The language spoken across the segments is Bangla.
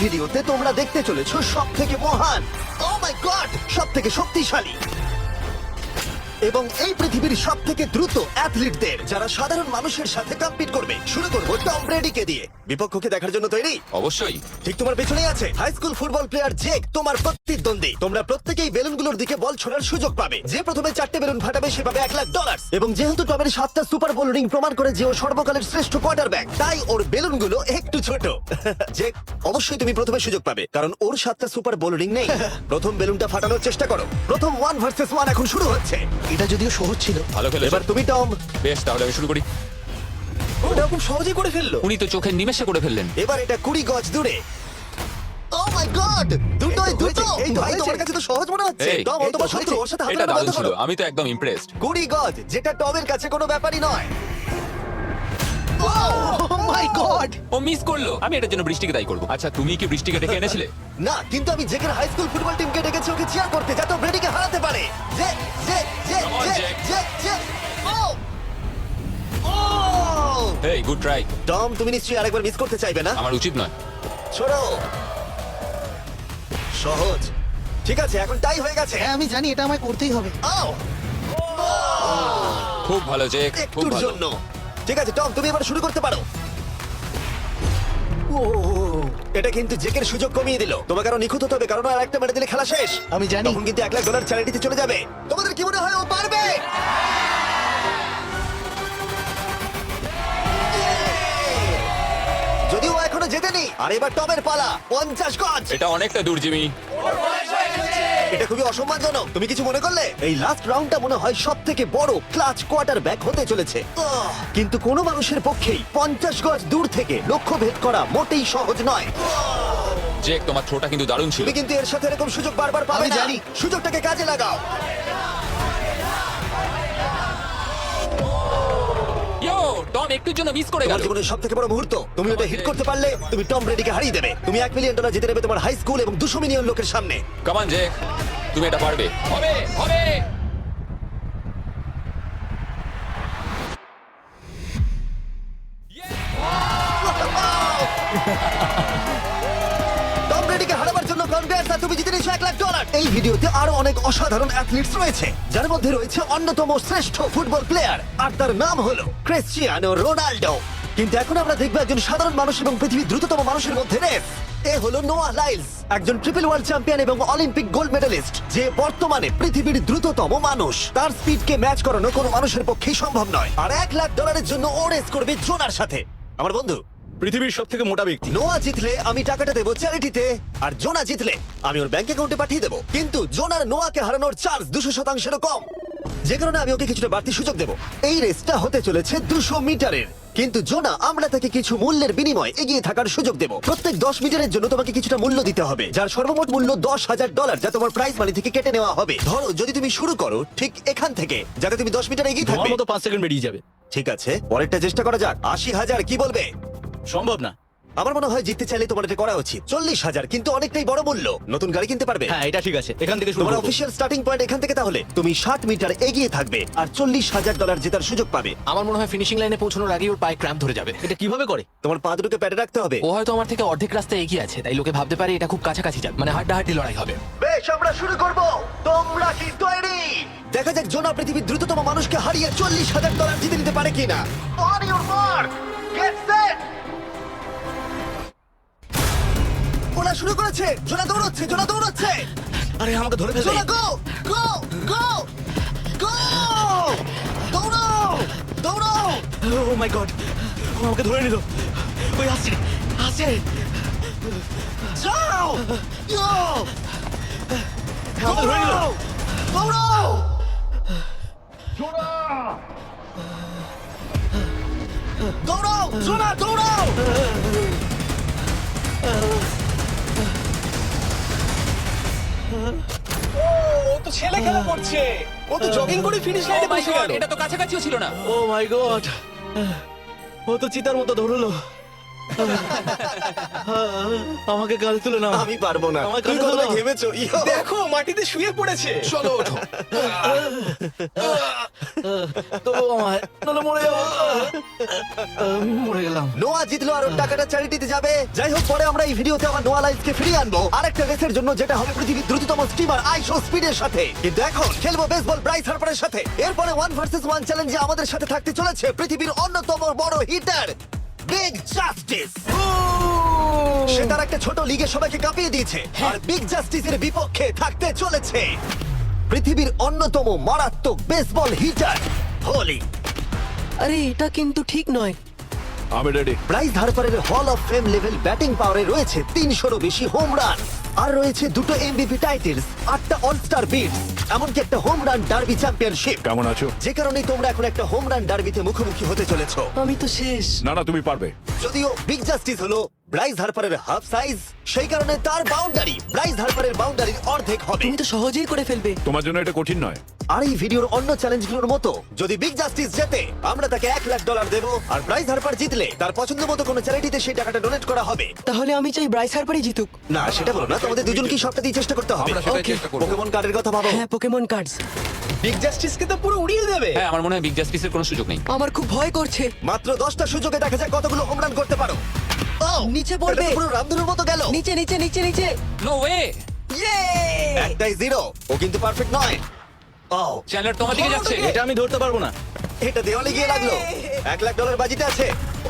ভিডিওতে তোমরা দেখতে চলেছো সব থেকে মহান, ও মাই গড, সব থেকে শক্তিশালী এবং এই পৃথিবীর সব থেকে দ্রুত অ্যাথলিটদের, যারা সাধারণ মানুষের সাথে কম্পিট করবে। শুরু করবো টম ব্রেডিকে দিয়ে। বিপক্ষকে দেখার জন্য তৈরি? অবশ্যই। ঠিক তোমার পেছনেই আছে high school football player Jake, তোমার প্রতিদ্বন্দ্বী। তোমরা প্রত্যেকেই বেলুনগুলোর দিকে বল ছোড়ার সুযোগ পাবে। যে প্রথমে 4টে বেলুন ফাটাবে সে পাবে $1,00,000। এবং যেহেতু টমের 7টা সুপার বোল রিং প্রমাণ করে যে ও সর্বকালের শ্রেষ্ঠ কোয়ার্টারব্যাক, তাই ওর বেলুনগুলো একটু ছোট। জেক, অবশ্যই তুমি প্রথমে সুযোগ পাবে, কারণ ওর 7টা সুপার বোল রিং নেই। প্রথম বেলুনটা ফাটানোর চেষ্টা করো। প্রথম 1 ভার্সেস 1 এখন শুরু হচ্ছে। এটা যদিও সহজ ছিল। ভালো খেলেছো। এবার তুমি টম। বেশ, তাহলে আমি শুরু করি। ওটা খুব সহজেই করে ফেললো। উনি তো চোখের নিমেষে করে ফেললেন। এবার এটা 20 গজ দূরে। ও মাই গড, দুটোই দুটো। এই ভাই, তোমার কাছে তো সহজ মনে হচ্ছে। এই, টম, ও তোমার শত্রু, ওর সাথে হাত এটা মেলানো দারুণ বন্ধ ছিল, করো। আমি তো একদম ইমপ্রেসড। 20 গজ, যেটা টমের কাছে কোনো ব্যাপারই নয়। ও মাই গড! ও মিস করলো। আমি এটার জন্য বৃষ্টিকে দায়ী করব। আচ্ছা, তুমি কি বৃষ্টিকে ডেকে এনেছিলে? না, কিন্তু আমি জেকের হাই স্কুল ফুটবল টিমকে ডেকেছি ওকে চিয়ার করতে, যাতে ও ব্রেডিকে হারাতে পারে। জে জে জে Come on, জে Jack. জে জে। ও ও হেই, গুড ট্রাই। টম, তুমি নিশ্চয়ই আরেকবার মিস করতে চাইবে না? আমার উচিত নয়। ছোড়ো। সহজ। ঠিক আছে, এখন টাই হয়ে গেছে। হ্যাঁ, আমি জানি এটা আমায় করতেই হবে। ও খুব ভালো জেক, খুব একটুর ভালো। জন্য। ঠিক আছে টম, তুমি এবার শুরু করতে পারো। ও, এটা কিন্তু জেকের সুযোগ কমিয়ে দিল। তোমাকে আরো নিখুঁত হতে হবে, কারণ আর একটা মেরে দিলে খেলা শেষ। আমি জানি। তখন কিন্তু $1,00,000 চ্যারিটিতে চলে যাবে। তোমাদের কি মনে হয় ও পারবে? যদিও ও এখনো জেতেনি। আর এবার টমের পালা। 50 গজ। এটা অনেকটা দূর, জিমি। এটা খুবই অসম্মানজনক। তুমি কিছু মনে করলে? এই লাস্ট রাউন্ডটা মনে হয় সব থেকে বড় ক্লাচ কোয়ার্টারব্যাক হতে চলেছে। কিন্তু কোনো মানুষের পক্ষেই 50 গজ দূর থেকে লক্ষ্য ভেদ করা মোটেই সহজ নয়। জেক, তোমার থ্রোটা কিন্তু দারুণ ছিল। তুমি কিন্তু এর সাথে এরকম সুযোগ বারবার পাবে আমি না। জানি। সুযোগটাকে কাজে লাগাও। ইয়ো, টম একটুর জন্য মিস করে তোমার গেল। জীবনের সব থেকে বড় মুহূর্ত। তুমি ওটা হিট করতে পারলে তুমি টম ব্রেডিকে হারিয়ে দেবে। তুমি $1,000,000 জিতে নেবে তোমার হাই স্কুল এবং 200 মিলিয়ন লোকের সামনে। কাম অন জেক, তুমি এটা পারবে। হবে, হবে। টম ব্রেডিকে হারাবার জন্য কনগ্রেস, আর তুমি জিতে নিয়েছো $1,00,000। এই ভিডিওতে আরো অনেক অসাধারণ অ্যাথলিটস রয়েছে, যার মধ্যে রয়েছে অন্যতম শ্রেষ্ঠ ফুটবল প্লেয়ার, আর তার নাম হলো ক্রিশ্চিয়ানো রোনাল্ডো। কিন্তু এখন আমরা দেখবো একজন সাধারণ মানুষ এবং পৃথিবীর দ্রুততম মানুষের মধ্যে রেস। এ হলো নোয়াহ লাইলস, একজন ট্রিপল ওয়ার্ল্ড চ্যাম্পিয়ন এবং অলিম্পিক গোল্ড মেডেলিস্ট, যে বর্তমানে পৃথিবীর দ্রুততম মানুষ। তার স্পিডকে ম্যাচ করানো কোনো মানুষের পক্ষেই সম্ভব নয়। আর $1,00,000 জন্য ও রেস করবে জোনার সাথে, আমার বন্ধু। পৃথিবীর সব থেকে মোটা ব্যক্তি। নোয়া জিতলে আমি টাকাটা দেবো চ্যারিটিতে, আর জোনা জিতলে আমি ওর ব্যাংক অ্যাকাউন্টে পাঠিয়ে দেবো। কিন্তু জোনার নোয়াকে হারানোর চার্জ 200%-এরও কম, যে কারণে আমি ওকে কিছুটা বাড়তি সুযোগ দেবো। এই রেসটা হতে চলেছে 200 মিটারের, কিন্তু জোনা, আমরা তাকে কিছু মূল্যের বিনিময়ে এগিয়ে থাকার সুযোগ দেবো। প্রত্যেক 10 মিটারের জন্য তোমাকে কিছুটা মূল্য দিতে হবে, যার সর্বমোট মূল্য $10,000, যা তোমার প্রাইজ মানি থেকে কেটে নেওয়া হবে। ধরো যদি তুমি শুরু করো ঠিক এখান থেকে, যাতে তুমি 10 মিটার এগিয়ে তোমার থাকবে। মতো 5 সেকেন্ড বেরিয়ে যাবে। ঠিক আছে, পরেরটা চেষ্টা করা যাক। 80,000, কি বলবে? সম্ভব না। আমার মনে হয় জিততে চাইলে তোমার এটা করা উচিত। 40,000 কিন্তু অনেকটাই বড় মূল্য। নতুন গাড়ি কিনতে পারবে। হ্যাঁ, এটা ঠিক আছে। এখান থেকে শুরু তোমার করব। অফিসিয়াল স্টার্টিং পয়েন্ট এখান থেকে। তাহলে তুমি 60 মিটার এগিয়ে থাকবে আর $40,000 জেতার সুযোগ পাবে। আমার মনে হয় ফিনিশিং লাইনে পৌঁছানোর আগেই ওর পায়ে ক্র্যাম্প ধরে যাবে। এটা কিভাবে করে? তোমার পা দুটোকে প্যাডে রাখতে হবে। ও হয়তো আমার থেকে অর্ধেক রাস্তা এগিয়ে আছে, তাই লোকে ভাবতে পারে এটা খুব কাছাকাছি যাবে, মানে হাড্ডাহাড্ডি লড়াই হবে। বেশ, আমরা শুরু করব। তোমরা কি তৈরি? দেখা যাক জোনা পৃথিবীর দ্রুততম মানুষকে হারিয়ে $40,000 জিতে নিতে পারে কিনা। On your mark, get set. ওরা শুরু করেছে। জোনা দৌড়চ্ছে, জোনা দৌড়চ্ছে। আরে আমাকে ধরে ফেলবে। জোনা গো গো গো গো! দৌড়াও দৌড়াও! ও মাই গড, ও আমাকে ধরে নিল। ওই আসছে, আসছে। যাও! ইয়ো! আমাকে ধরে নিল। দৌড়াও! দৌড়াও! জোনা দৌড়াও! ও তো ছেলে খেলা করছে। ও তো জগিং করে ফিনিশ Oh লাইনে my পৌঁছে God, গেল। এটা তো কাছাকাছিও ছিল না। ও মাই গড, ও তো চিতার মতো দৌড়লো। আমাকে গাল তুলে নাও। আমি পারবো না। আমার তুমি কাঁধে কতটা নাও। ঘেমেছো? ইয়ো। দেখো মাটিতে শুয়ে পড়েছে। চলো ওঠো। তো আমায় নাহলে মরে যাবো। মরে গেলাম। নোয়া জিতলো আর ওর টাকাটা চ্যারিটিতে যাবে। যাই হোক, পরে আমরা এই ভিডিওতে আবার নোয়া লাইফকে ফিরিয়ে আনবো আরেকটা রেসের জন্য, যেটা হবে পৃথিবীর দ্রুততম স্টিমার আইশো স্পিডের সাথে। কিন্তু এখন খেলবো বেসবল ব্রাইস হার্পারের সাথে। এরপরে 1 ভার্সেস 1 চ্যালেঞ্জে আমাদের সাথে থাকতে চলেছে পৃথিবীর অন্যতম বড় হিটার বিগ জাস্টিস। সে তার একটা ছোট লিগে সবাইকে কাঁপিয়ে দিয়েছে, আর বিগ জাস্টিসের বিপক্ষে থাকতে চলেছে পৃথিবীর অন্যতম মারাত্মক বেসবল হিটার হোলি। আরে এটা কিন্তু ঠিক নয়। আমি ready. Bryce হার্পারের hall of fame level batting পাওয়ারে রয়েছে 300-রও বেশি হোম রান, আর রয়েছে 2টো এমভিপি টাইটেলস, 8টা অলস্টার বিটস, এমনকি একটা হোম রান ডার্বি চ্যাম্পিয়নশিপ। কেমন আছো? যে কারণে তোমরা এখন একটা হোম রান ডার্বিতে মুখোমুখি হতে চলেছো। আমি তো শেষ। না না, তুমি পারবে। যদিও বিগ জাস্টিস হলো ব্রাইস হার্পারের হাফ সাইজ, সেই কারণে তার বাউন্ডারি ব্রাইস হার্পারের বাউন্ডারির অর্ধেক হবে। তুমি তো সহজেই করে ফেলবে। তোমার জন্য এটা কঠিন নয়। আর এই ভিডিওর অন্য চ্যালেঞ্জগুলোর মতো, যদি বিগ জাস্টিস জেতে আমরা তাকে $1,00,000 দেবো, আর ব্রাইস হার্পার জিতলে তার পছন্দ মতো কোনো চ্যারিটিতে সেই টাকাটা ডোনেট করা হবে। তাহলে আমি চাই ব্রাইস হার্পারই জিতুক। না, সেটা বলো না, তোমাদের দুজনকেই সবটা দিয়ে চেষ্টা করতে হবে। আমরা সেটাই Okay. চেষ্টা করব। পোকেমন কার্ডের কথা ভাবো। হ্যাঁ, পোকেমন কার্ডস। বিগ জাস্টিসকে তো পুরো উড়িয়ে দেবে। হ্যাঁ আমার মনে হয় বিগ জাস্টিসের কোনো সুযোগ নেই। আমার খুব ভয় করছে। মাত্র 10টা সুযোগে দেখা যাক কতগুলো হোম রান করতে পারো। Oh, নিচে পড়বে। এটা তো পুরো রামধনুর মতো গেল। নিচে নিচে নিচে নিচে। No way. ইয়ে! একটাই জিরো, ও কিন্তু পারফেক্ট নয়। ও, চ্যানেলার তোমার দিকে যাচ্ছে। এটা আমি ধরতে পারবো না। এটা দেওয়ালে গিয়ে লাগলো। $1,00,000 বাজিতে আছে।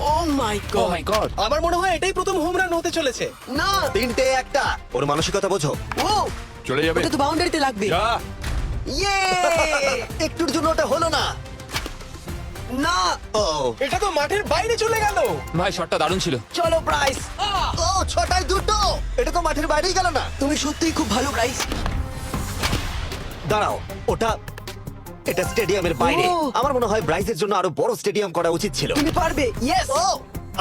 ও মাই ও গড। মাই গড। আমার মনে হয় এটাই প্রথম হোম রান হতে চলেছে। না, 3টে একটা। ওর মানসিকতা বোঝো। ও চলে যাবে। ওটা তো বাউন্ডারিতে লাগবে। যা। ইয়ে! একটুর জন্য ওটা হলো না। না, ও, এটা তো মাঠের বাইরে চলে গেল। ভাই শটটা দারুণ ছিল। চলো ব্রাইস। ও 6টায় 2টো। এটা তো মাঠের বাইরেই গেল না। তুমি সত্যিই খুব ভালো ব্রাইস। দাঁড়াও, এটা স্টেডিয়ামের বাইরে। ও। আমার মনে হয় ব্রাইজের জন্য আরো বড় স্টেডিয়াম করা উচিত ছিল। তুমি পারবে। ইয়েস। ও,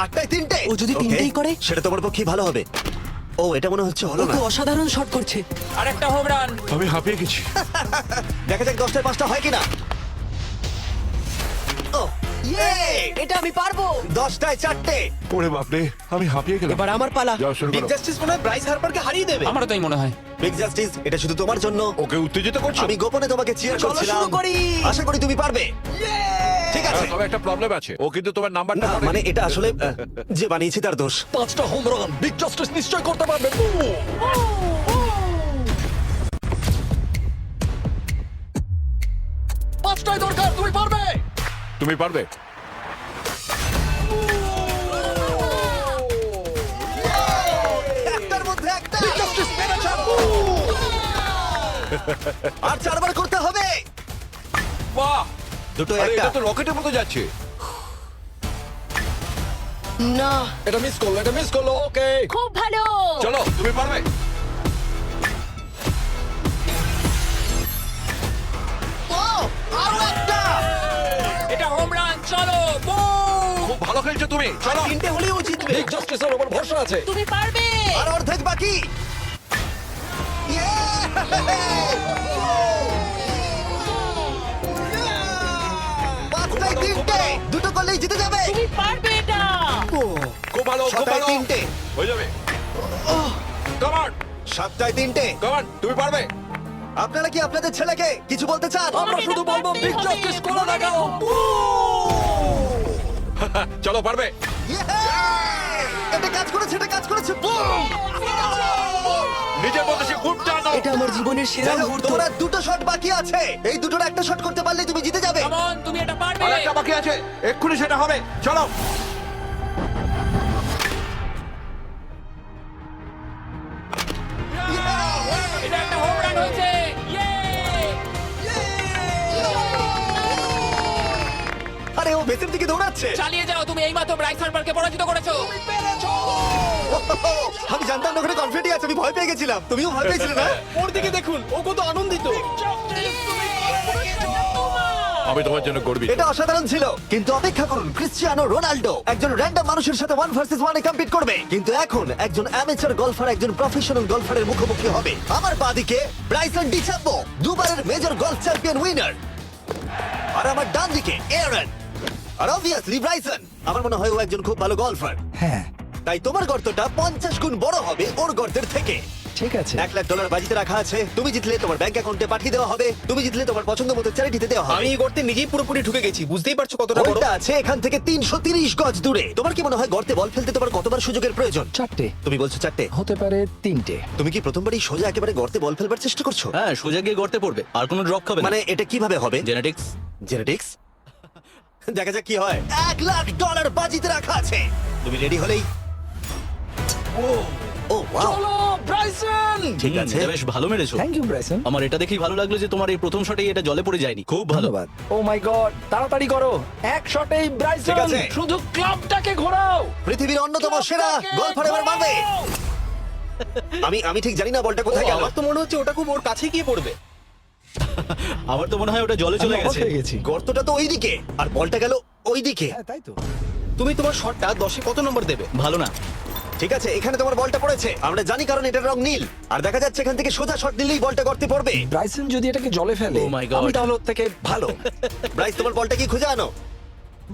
8টায় 3টে। ও যদি Okay, তিনটেই করে? সেটা তোমার পক্ষে ভালো হবে। ও, এটা মনে হচ্ছে ও হলো না। তো অসাধারণ শট করছে। আর একটা হোম রান। আমি হাঁপিয়ে গেছি। দেখা যাক 10টায় 5টা হয় কিনা। ও, ইয়ে! এটা আমি পারবো। 10টায় 4টে। ওরে বাপরে, আমি হাঁপিয়ে গেলাম। এবার আমার পালা। যাও শুরু বিগ করো। জাস্টিস মনে হয় ব্রাইস হার্পারকে হারিয়ে দেবে। আমারও তাই মনে হয়। বিগ জাস্টিস, এটা শুধু তোমার জন্য। ওকে উত্তেজিত করছো? আমি গোপনে তোমাকে চিয়ার চলো করছিলাম। শুরু করি। আশা করি তুমি পারবে। ঠিক আছে। তবে একটা প্রবলেম আছে, ও কিন্তু তোমার নাম্বারটা না, মানে এটা আসলে যে বানিয়েছি তার দোষ। 5টা হোম রান বিগ জাস্টিস নিশ্চয় করতে পারবে। পাঁচটাই দরকার, তুমি পারবে। তুমি পারবে। একটার মধ্যে একটা। আর 4বার করতে হবে। বাহ, দুটো আরে একটা। এটা তো রকেটের মতো যাচ্ছে। না, এটা মিস করলো, এটা মিস করলো। ওকে, খুব ভালো। চলো, তুমি পারবে। ও, আরো একটা। এটা হোম রান। চলো বুম। খুব ভালো খেলছো তুমি। চলো। 3টে হলেও জিতবে। বিগ জাস্টিসের উপর ভরসা আছে। তুমি পারবে। আর অর্ধেক বাকি। পাঁচটায় 3টে। দুটো করলেই জিতে যাবে। তুমি পারবে এটা। খুব ভালো, খুব 6টায় ভালো। 3টে। হয়ে যাবে। কামান, 7টায় 3টে। কামান, তুমি পারবে। আপনারা কি আপনাদের ছেলেকে কিছু বলতে চান? আমরা শুধু বলবো বিগ জাস্টিস করে দেখাও। চলো, পারবে। Yeah! এটা কাজ করেছে, এটা কাজ করেছে। Boom! নিজের মধ্যে সে খুব টানো। এটা আমার জীবনের সেরা যাই হোক, মুহূর্ত। তোমার আর 2টো শট বাকি আছে। এই দুটোর একটা শট করতে পারলে তুমি জিতে যাবে। কাম অন, তুমি এটা পারবে। আর একটা বাকি আছে, এক্ষুনি সেটা হবে। চলো। এটা একটা হোম রান হয়েছে। ইয়ে! আরে ও ভেতর দিকে দৌড়াচ্ছে। চালিয়ে যাও, তুমি এইমাত্র ব্রাইস হার্পারকে পরাজিত করেছো। আমি জানতাম না ওখানে কনফিডেন্ট আছে, আমি ভয় পেয়ে গেছিলাম। তুমিও ভয় পেয়েছিলে না? ওর দিকে দেখুন, ও কত আনন্দিত। আমি তোমার জন্য গর্বিত। এটা অসাধারণ ছিল, কিন্তু অপেক্ষা করুন, ক্রিশ্চিয়ানো রোনাল্ডো একজন র্যান্ডম মানুষের সাথে 1 ভার্সেস 1 এ কম্পিট করবে, কিন্তু এখন একজন অ্যামেচার গলফার একজন প্রফেশনাল গলফারের মুখোমুখি হবে। আমার বাদিকে ব্রাইসন ডিচাম্বো, দুবারের মেজর গলফ চ্যাম্পিয়ন উইনার, আর আমার ডান দিকে এরন। আর অবভিয়াসলি ব্রাইসন, আমার মনে হয় ও একজন খুব ভালো গলফার। হ্যাঁ, তাই তোমার গর্তটা 50 গুণ বড় হবে ওর গর্তের থেকে। ঠিক আছে $1,00,000 বাজিতে রাখা আছে। তুমি জিতলে তোমার ব্যাংক অ্যাকাউন্টে পাঠিয়ে দেওয়া হবে। তুমি জিতলে তোমার পছন্দ মতো চ্যারিটিতে দেওয়া হবে। আমি এই গর্তে নিজেই পুরোপুরি ঢুকে গেছি, বুঝতেই পারছো কতটা বড়। হোলটা আছে এখান থেকে 330 গজ দূরে। তোমার কি মনে হয় গর্তে বল ফেলতে তোমার কতবার সুযোগের প্রয়োজন? 4টে তুমি বলছো 4টে। হতে পারে 3টে। তুমি কি প্রথমবারই সোজা একেবারে গর্তে বল ফেলবার চেষ্টা করছো? হ্যাঁ, সোজা গিয়ে গর্তে পড়বে, আর কোনো ড্রপ খাবে না। মানে এটা কিভাবে হবে? জেনেটিক্স। জেনেটিক্স? দেখা যাক কি হয়। $1,00,000 বাজিতে রাখা আছে। তুমি রেডি হলেই। ও ওয়াও, চলো ব্রাইসন। ঠিক আছে। বেশ ভালো মেরেছো। Thank you Bryson. আমার এটা দেখেই ভালো লাগলো যে তোমার এই প্রথম শটেই এটা জলে পড়ে যায়নি। খুব ভালো। ধন্যবাদ। ও মাই গড, তাড়াতাড়ি করো, এক শটেই ঠিক ব্রাইসন। আছে। শুধু ক্লাবটাকে ঘোরাও। পৃথিবীর অন্যতম সেরা গলফার এবার মারবে। আমি ঠিক জানি না বলটা কোথায় গেল। আমার তো মনে হচ্ছে ওটা খুব ওর কাছে গিয়ে পড়বে। আমার তো মনে হয় ওটা জলে চলে আমি অবাক গেছে। হয়ে গেছি। গর্তটা তো ওইদিকে আর বলটা গেল ওইদিকে। হ্যাঁ তাই তো। তুমি তোমার শটটা 10-এ কত নম্বর দেবে? ভালো না। ঠিক আছে, এখানে তোমার বলটা পড়েছে। আমরা জানি কারণ এটার রং নীল। আর দেখা যাচ্ছে এখান থেকে সোজা শট দিলেই বলটা গর্তে পড়বে। ব্রাইসন যদি এটাকে জলে ফেলে, Oh my God. আমি তাহলে ওর থেকে ভালো। ব্রাইস, তোমার বলটা কি খুঁজে আনো।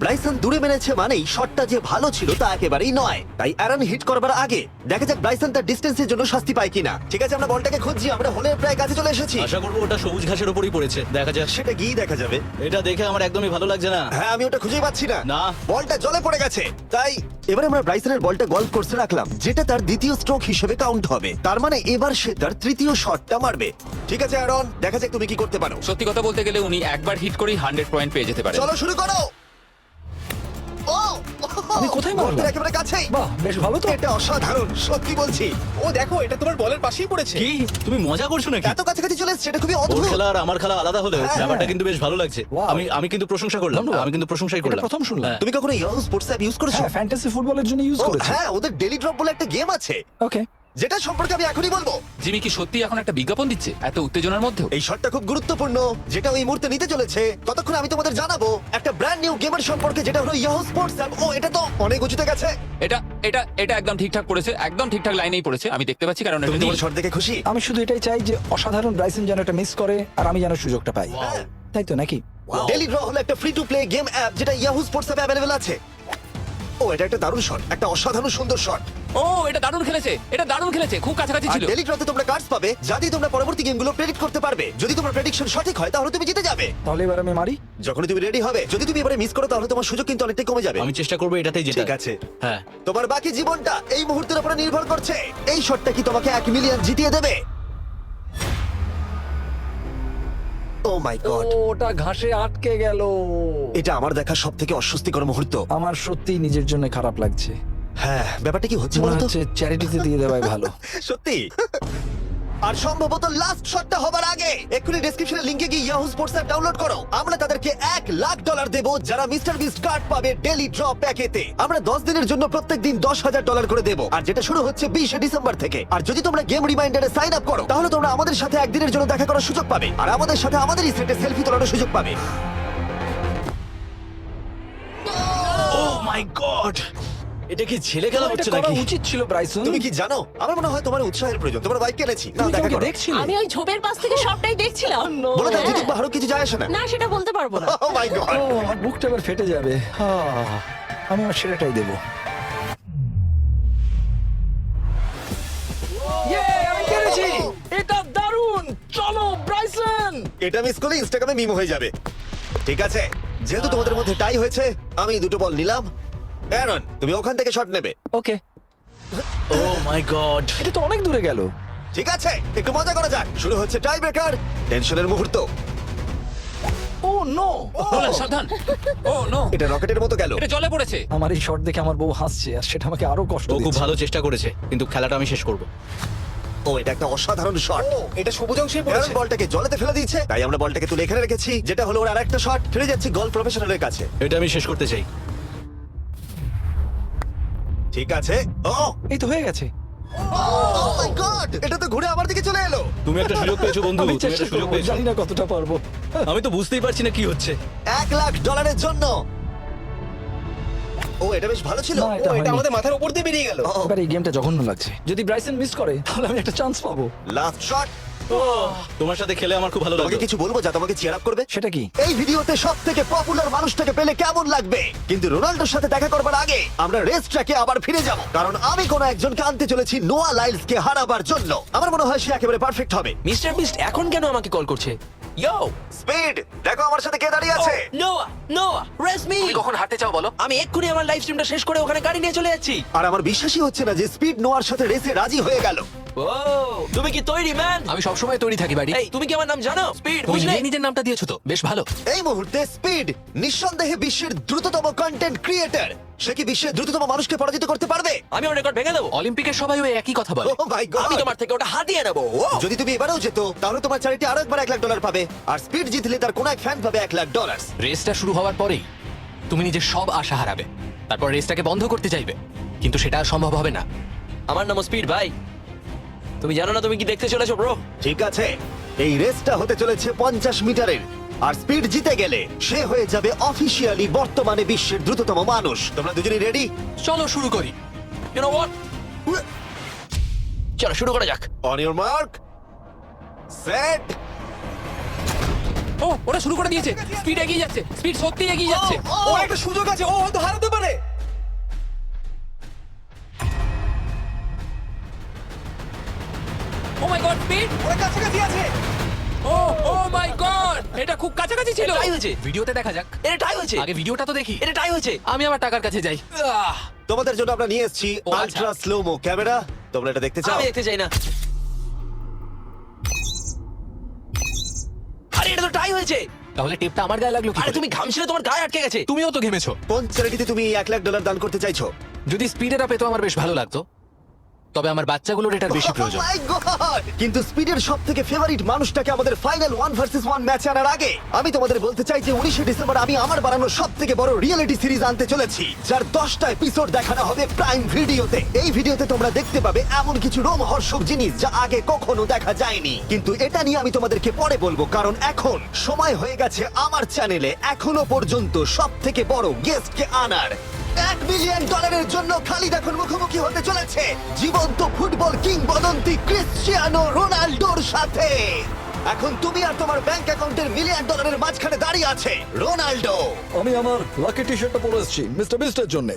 ব্রাইসন দূরে মেরেছে মানেই শটটা যে ভালো ছিল তা একেবারেই নয়। তাই অ্যারন হিট করবার আগে দেখা যাক ব্রাইসন তার ডিস্টেন্সের জন্য শাস্তি পায় কিনা। ঠিক আছে, আমরা বলটাকে খুঁজছি। আমরা হোলের প্রায় কাছে চলে এসেছি। আশা করবো ওটা সবুজ ঘাসের উপরই পড়েছে। দেখা যাক। সেটা গিয়ে দেখা যাবে। এটা দেখে আমার একদমই ভালো লাগছে না। হ্যাঁ, আমি ওটা খুঁজেই পাচ্ছি না। না। বলটা জলে পড়ে গেছে। তাই এবারে আমরা ব্রাইসনের বলটা গলফ কোর্সে রাখলাম, যেটা তার দ্বিতীয় স্ট্রোক হিসেবে কাউন্ট হবে। তার মানে এবার সে তার তৃতীয় শটটা মারবে। ঠিক আছে অ্যারন, দেখা যাক তুমি কি করতে পারো। সত্যি কথা বলতে গেলে উনি একবার হিট করেই 100 পয়েন্ট পেয়ে যেতে পারেন। চলো শুরু করো। ও, আমি কোথায় মারলাম? গর্তের একেবারে কাছেই। বাহ, বেশ ভালো তো। এটা অসাধারণ, সত্যি বলছি। ও দেখো, এটা তোমার বলের পাশেই পড়েছে। কি তুমি মজা করছো নাকি? এত কাছাকাছি চলে এসেছে, এটা খুবই ওর অদ্ভুত। খেলা আর আমার খেলা আলাদা হলেও হ্যাঁ, ব্যাপারটা কিন্তু বেশ ভালো লাগছে। Wow. আমি কিন্তু প্রশংসা করলাম। ধন্যবাদ। আমি কিন্তু প্রশংসাই এটা করলাম। প্রথম শুনলাম। হ্যাঁ। তুমি কখনো ইয়াহু স্পোর্টস অ্যাপ ইউজ করেছো? হ্যাঁ, ফ্যান্টাসি ফুটবলের জন্য ইউজ ও, করেছি। হ্যাঁ, ওদের ডেলি ড্রপ বলে একটা গেম আছে, ওকে। যেটা সম্পর্কে আমি এখনই বলবো। জিমি কি সত্যি এখন একটা বিজ্ঞাপন দিচ্ছে এত উত্তেজনার মধ্যেও? এই শটটা খুব গুরুত্বপূর্ণ, যেটা ওই মুহূর্তে নিতে চলেছে। ততক্ষণ আমি তোমাদের জানাবো একটা ব্র্যান্ড নিউ গেমের সম্পর্কে, যেটা হলো ইয়াহু স্পোর্টস অ্যাপ। ও, এটা তো অনেক উঁচুতে গেছে। এটা এটা এটা একদম ঠিকঠাক করেছে, একদম ঠিকঠাক লাইনেই পড়েছে। আমি দেখতে পাচ্ছি কারণ তুমি এটা তোমার শট দেখে খুশি? আমি শুধু এটাই চাই যে অসাধারণ ব্রাইসন যেন এটা মিস করে আর আমি যেন সুযোগটা পাই। হ্যাঁ। তাই তো নাকি? ডেলি ড্র হলো একটা free to play game app, যেটা ইয়াহু স্পোর্টস অ্যাপে অ্যাভেলেবল আছে। ও, এটা একটা দারুণ শট, একটা অসাধারণ সুন্দর শট। ও এটা দারুণ খেলেছে, এটা দারুণ খেলেছে, খুব কাছাকাছি আর ছিল। ডেলি ড্রতে তোমরা কার্ডস পাবে, যা দিয়ে তোমরা পরবর্তী গেমগুলো প্রেডিক্ট করতে পারবে। যদি তোমার প্রেডিকশন সঠিক হয় তাহলে তুমি জিতে যাবে। তাহলে এবার আমি মারি। যখনই তুমি রেডি হবে। যদি তুমি এবারে মিস করো তাহলে তোমার সুযোগ কিন্তু অনেকটাই কমে যাবে। আমি চেষ্টা করবো এটাতেই যেটা। ঠিক আছে, হ্যাঁ। তোমার বাকি জীবনটা এই মুহূর্তের উপরে নির্ভর করছে। এই শটটা কি তোমাকে 1 মিলিয়ন জিতিয়ে দেবে? ও মাই গড, ওটা ঘাসে আটকে গেল। এটা আমার দেখা সবথেকে অস্বস্তিকর মুহূর্ত। আমার সত্যিই নিজের জন্য খারাপ লাগছে। হ্যাঁ, ব্যাপারটা কি হচ্ছে মনে বলতো? হচ্ছে চ্যারিটিতে দিয়ে দেওয়াই ভালো। সত্যি। আর সম্ভবত লাস্ট শটটা হবার আগে এক্ষুনি ডেসক্রিপশনের লিংকে গিয়ে ইয়াহু স্পোর্টস অ্যাপ ডাউনলোড করো। আমরা তাদেরকে $1,00,000 দেব যারা মিস্টার বিস্ট কার্ড পাবে ডেলি ড্র প্যাকেতে। আমরা 10 দিনের জন্য প্রত্যেকদিন $10,000 করে দেব, আর যেটা শুরু হচ্ছে 20 ডিসেম্বর থেকে। আর যদি তোমরা গেম রিমাইন্ডারে সাইন আপ করো তাহলে তোমরা আমাদের সাথে একদিনের জন্য দেখা করার সুযোগ পাবে, আর আমাদের সাথে আমাদেরই সেটে সেলফি তোলার সুযোগ পাবে। ও মাই গড, এটা কি ছেলে খেলা এটা হচ্ছে করা নাকি? উচিত ছিল ব্রাইসন। তুমি কি জানো, আমার মনে হয় তোমার উৎসাহের প্রয়োজন। তোমার বাইক কিনেছি, না তুমি দেখা কাউকে করো। দেখছিলে? আমি ওই ঝোপের পাশ থেকে সবটাই দেখছিলাম। বলে দাও হ্যাঁ। জিতুক বা হারুক, কিছু যায় আসে না। না, সেটা বলতে পারবো না। ও মাই গড। ও, আমার বুকটা এবার ফেটে যাবে। আমি আমার সেরাটাই দেবো। আমি পেরেছি। এটা দারুণ। চলো ব্রাইসন। এটা মিস করলে ইনস্টাগ্রামে মিম হয়ে যাবে। ঠিক আছে, যেহেতু তোমাদের মধ্যে টাই হয়েছে, আমি 2টো বল নিলাম। অ্যারন, তুমি ওখান থেকে শট নেবে। ওকে। ও মাই গড, এটা তো অনেক দূরে গেল। ঠিক আছে, একটু মজা করা যাক। শুরু হচ্ছে টাই ব্রেকার, টেনশনের মুহূর্ত। ও নো। নোলান, সাবধান। ও নো, এটা রকেটের মতো গেল। এটা জলে পড়েছে। আমার এই শট দেখে আমার বউ হাসছে আর সেটা আমাকে আরো কষ্ট ও খুব দিচ্ছে। ভালো চেষ্টা করেছে, কিন্তু খেলাটা আমি শেষ করব। ও, এটা একটা অসাধারণ শট। ও, এটা সবুজ অংশেই অ্যারন পড়েছে। বলটাকে জলেতে ফেলে দিয়েছে, তাই আমরা বলটাকে তুলে এখানে রেখেছি, যেটা হলো ওর আরেকটা শট। ফিরে যাচ্ছি গলফ প্রফেশনালের কাছে। এটা আমি শেষ করতে চাই। ঠিক আছে। ও এই তো হয়ে গেছে। মাই গড, এটা তো ঘুরে আমার দিকে চলে এলো। তুমি একটা সুযোগ পেয়েছো বন্ধু, আমি তুমি চেষ্টা একটা সুযোগ করবো, পেয়েছো। জানি না কতটা পারবো। আমি তো বুঝতেই পারছি না কি হচ্ছে। $1,00,000 জন্য। ও, এটা বেশ ভালো ছিল। না, ও, এটা এটা হয়নি। আমাদের মাথার উপর দিয়ে বেরিয়ে গেল। এবার এই গেমটা জঘন্য লাগছে। যদি ব্রাইসন মিস করে তাহলে আমি একটা চান্স পাবো। লাস্ট শট, তোমার সাথে খেলে আমার খুব ভালো তোমাকে লাগে। কিছু বলবো যা তোমাকে চিয়ার আপ করবে সেটা কি? এই ভিডিওতে সব থেকে পপুলার মানুষটাকে পেলে কেমন লাগবে, কিন্তু রোনাল্ডোর সাথে দেখা করবার আগে আমরা রেস ট্র্যাকে আবার ফিরে যাব, কারণ আমি কোনো একজনকে আনতে চলেছি নোয়া লাইলস কে হারাবার জন্য। আমার মনে হয় সে একেবারে পারফেক্ট হবে। মিস্টার বিস্ট এখন কেন আমাকে কল করছে? ইয়ো স্পিড, দেখো আমার সাথে কে দাঁড়িয়ে আছে। নোয়া নোয়া রেস মি। তুমি কখন হাঁটতে চাও বলো? আমি এক্ষুনি আমার লাইভ স্ট্রিমটা শেষ করে ওখানে গাড়ি নিয়ে চলে যাচ্ছি। আর আমার বিশ্বাসই হচ্ছে না যে স্পিড নোয়ার সাথে রেসে রাজি হয়ে গেল। ও তুমি কি তৈরি ম্যান? আমি সব সময় তৈরি থাকি বাড়ি। এই তুমি কি আমার নাম জানো? স্পিড। তুমি নিজের নামটা দিয়েছো তো বেশ ভালো। এই মুহূর্তে স্পিড নিঃসন্দেহে বিশ্বের দ্রুততম কন্টেন্ট ক্রিয়েটর। সে কি বিশ্বের দ্রুততম মানুষকে পরাজিত করতে পারবে? আমি ওর রেকর্ড ভেঙে দেবো। অলিম্পিকের সবাই ওই একই কথা বলে। Oh my God! আমি তোমার থেকে ওটা হাতিয়ে নেবো। যদি তুমি এবারেও যেত তাহলে তোমার চ্যারিটি আরো একবার $1,00,000 পাবে, আর স্পিড জিতলে তার কোন এক ফ্যান পাবে $1,00,000। রেসটা শুরু হওয়ার পরেই তুমি নিজের সব আশা হারাবে, তারপর রেসটাকে বন্ধ করতে চাইবে, কিন্তু সেটা আর সম্ভব হবে না। আমার নাম স্পিড ভাই। তুমি জানো না তুমি কি দেখতে চলেছো ব্রো? ঠিক আছে, এই রেসটা হতে চলেছে 50 মিটারের, আর স্পিড জিতে গেলে সে হয়ে যাবে অফিসিয়ালি বর্তমানে বিশ্বের দ্রুততম মানুষ। তোমরা দুজনেই রেডি? চলো শুরু করি। ইউ নো হোয়াট, চলো শুরু করা যাক। On your mark, set. ও ওরা শুরু করে দিয়েছে। স্পিড এগিয়ে যাচ্ছে, স্পিড সত্যি এগিয়ে যাচ্ছে। ওর একটা সুযোগ আছে, ও হয়তো হারাতে পারে। ও মাই গড, স্পিড! ওরা কাছাকাছি আছে। ও ও মাই গড, এটা খুব কাছাকাছি ছিল। টাই হয়েছে, ভিডিওতে দেখা যাক। এটা টাই হয়েছে, আগে ভিডিওটা তো দেখি। এটা টাই হয়েছে, আমি আমার টাকার কাছে যাই। তোমাদের জন্য আমরা নিয়ে এসেছি ও, আচ্ছা। Ultra slomo camera. তোমরা এটা দেখতে চাও? আমি দেখতে চাই না। আরে এটা তো টাই হয়েছে। তাহলে টেপটা আমার গায়ে লাগলো কি? আরে তুমি ঘামছিলে, তোমার গায়ে আটকে গেছে। তুমিও তো ঘেমেছো। কোন চ্যারিটিতে তুমি $1,00,000 দান করতে চাইছো? যদি স্পিডের পেতো আমার বেশ ভালো লাগতো, তবে আমার বাচ্চাগুলোর এটার বেশি প্রয়োজন। Oh my God! কিন্তু স্পিডের সবথেকে ফেভারিট মানুষটাকে আমাদের ফাইনাল 1 ভার্সেস 1 ম্যাচে আনার আগে আমি তোমাদের বলতে চাই যে 19শে ডিসেম্বর আমি আমার বানানো সবথেকে বড় রিয়েলিটি সিরিজ আনতে চলেছি, যার 10টা এপিসোড দেখানো হবে প্রাইম ভিডিওতে। এই ভিডিওতে তোমরা দেখতে পাবে এমন কিছু রোমহর্ষক জিনিস যা আগে কখনো দেখা যায়নি, কিন্তু এটা নিয়ে আমি তোমাদেরকে পরে বলবো, কারণ এখন সময় হয়ে গেছে আমার চ্যানেলে এখনো পর্যন্ত সবথেকে বড় গেস্টকে আনার। $1 মিলিয়ন জন্য খালিদ এখন মুখোমুখি হতে চলেছে জীবন্ত ফুটবল কিংবদন্তি ক্রিশ্চিয়ানো রোনাল্ডোর সাথে। এখন তুমি আর তোমার ব্যাংক অ্যাকাউন্টের $1 মিলিয়ন মাঝখানে দাঁড়িয়ে আছে রোনাল্ডো। আমি আমার লাকি টি শার্টটা পরে এসেছি মিস্টার বিস্টের জন্য।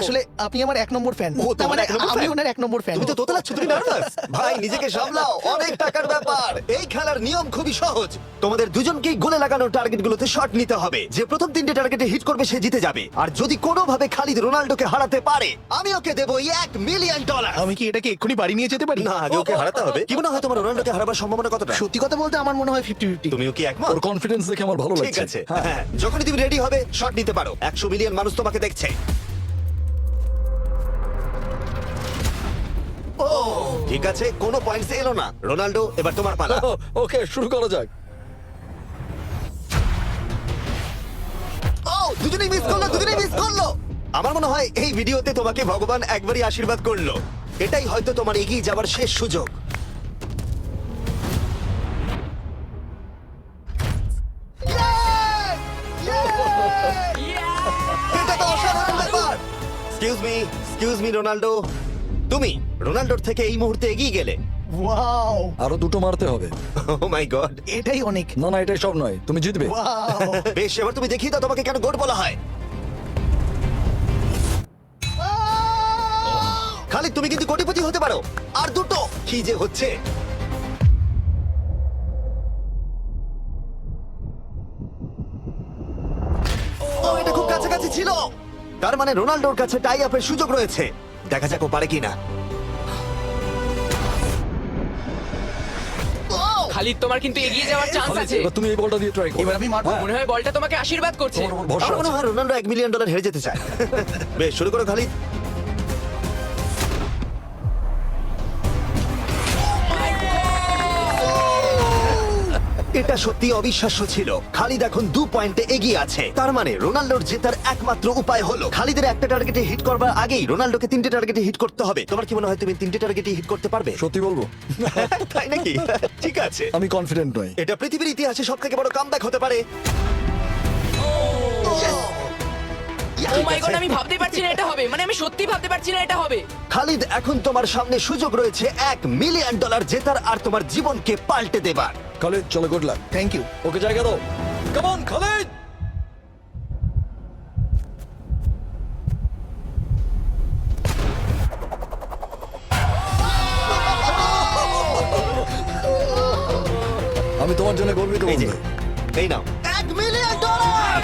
আসলে আপনি আমার 1 নম্বর ফ্যান। ও, তোমার এক নম্বর আমি fan? ওনার 1 নম্বর ফ্যান। তুমি তো তোতলাচ্ছ, তুমি নার্ভাস। ভাই নিজেকে সামলাও, অনেক টাকার ব্যাপার। এই খেলার নিয়ম খুবই সহজ, তোমাদের দুজনকেই গোলে লাগানো টার্গেটগুলোতে শট নিতে হবে। যে প্রথম 3টে টার্গেটে হিট করবে সে জিতে যাবে, আর যদি কোনোভাবে খালিদ রোনাল্ডোকে হারাতে পারে আমি ওকে দেবো $1 মিলিয়ন। আমি কি এটাকে এক্ষুনি বাড়ি নিয়ে যেতে পারি? না, আগে ওকে হারাতে হবে। কি মনে হয় তোমার রোনাল্ডোকে হারাবার সম্ভাবনা কতটা? সত্যি কথা বলতে আমার মনে হয় 50-50। তুমিও কি একমত? ওর কনফিডেন্স দেখে আমার ভালো ঠিক লাগছে। আছে, হ্যাঁ, যখনই তুমি রেডি হবে শট নিতে পারো। 100 মিলিয়ন মানুষ তোমাকে দেখছে। ও ঠিক আছে, কোনো পয়েন্টস এলো না। রোনাল্ডো, এবার তোমার পালা। ওকে শুরু করা যাক। ও দুজনেই মিস করলো, দুজনেই মিস করলো। আমার মনে হয় এই ভিডিওতে তোমাকে ভগবান একবারই আশীর্বাদ করলো। এটাই হয়তো তোমার এগিয়ে যাবার শেষ সুযোগ। এটা তো অসাধারণ ব্যাপার। এক্সকিউজ মি রোনাল্ডো, তুমি রোনাল্ডোর থেকে এই মুহূর্তে এগিয়ে গেলে। ওয়াও, আরো দুটো মারতে হবে। ও মাই গড। এটাই অনেক। না না, এটাই সব নয়, তুমি জিতবে। ওয়াও, বেশ, এবার তুমি দেখিয়ে দাও তোমাকে কেন গোট বলা হয়। খালিদ, তুমি কিন্তু কোটিপতি হতে পারো। আর দুটো কি যে হচ্ছে। ও এটা খুব কাছাকাছি ছিল। তার মানে রোনাল্ডোর কাছে টাই আপের সুযোগ রয়েছে। দেখা যাক ও পারে কিনা। খালিদ তোমার কিন্তু এগিয়ে যাওয়ার চান্স আছে। এবার তুমি এই বলটা দিয়ে ট্রাই করো। এবার আমি মারবো। মনে হয় বলটা তোমাকে আশীর্বাদ করছে। তোমার উপর ভরসা আমার মনে আছে। হয় রোনাল্ডো $1 মিলিয়ন হেরে যেতে চায়। বেশ, শুরু করো খালিদ। এটা সত্যি অবিশ্বাস্য ছিল। খালিদ এখন 2 পয়েন্টে এগিয়ে আছে। তার মানে রোনাল্ডোর জেতার একমাত্র উপায় হলো খালিদের একটা টার্গেটে হিট করবার আগেই রোনাল্ডোকে 3টে টার্গেটে হিট করতে হবে। তোমার কি মনে হয় তুমি 3টে টার্গেটে হিট করতে পারবে? সত্যি বলবো, তাই নাকি? ঠিক আছে, আমি কনফিডেন্ট নই। এটা পৃথিবীর ইতিহাসে সবথেকে বড় কামব্যাক হতে পারে। ও মাই গড, আমি ভাবতেই পারছি না এটা হবে, মানে আমি সত্যি ভাবতে পারছি না এটা হবে। খালিদ, এখন তোমার সামনে সুযোগ রয়েছে $1,000,000 জেতার আর তোমার জীবনকে পাল্টে দেবার। খালিদ চলো, গুড লাক। Thank you. ওকে জায়গা দাও। Come on Khalid. আমি তোমার জন্য গর্বিত এই যে, বন্ধু। এই নাও $1,000,000।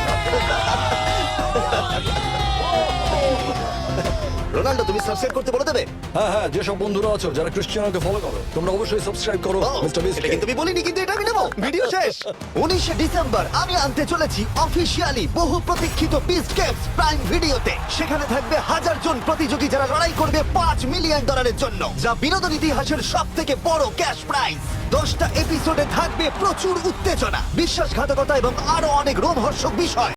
রোনাল্ডো, তুমি সাবস্ক্রাইব করতে বলে দেবে? হ্যাঁ হ্যাঁ, যেসব বন্ধুরা আছো যারা ক্রিশ্চিয়ানোকে ফলো করো, তোমরা অবশ্যই সাবস্ক্রাইব করো মিস্টার এটা বিস্টকে। কিন্তু আমি বলিনি, কিন্তু এটা আমি নেবো। ভিডিও শেষ। 19শে ডিসেম্বর আমি আনতে চলেছি অফিসিয়ালি বহু প্রতীক্ষিত বিস্ট গেমস প্রাইম ভিডিওতে। সেখানে থাকবে 1000 জন প্রতিযোগী যারা লড়াই করবে $5,000,000 জন্য, যা বিনোদন ইতিহাসের সব থেকে বড় ক্যাশ প্রাইজ। 10টা এপিসোডে থাকবে প্রচুর উত্তেজনা, বিশ্বাসঘাতকতা এবং আরো অনেক রোমহর্ষক বিষয়।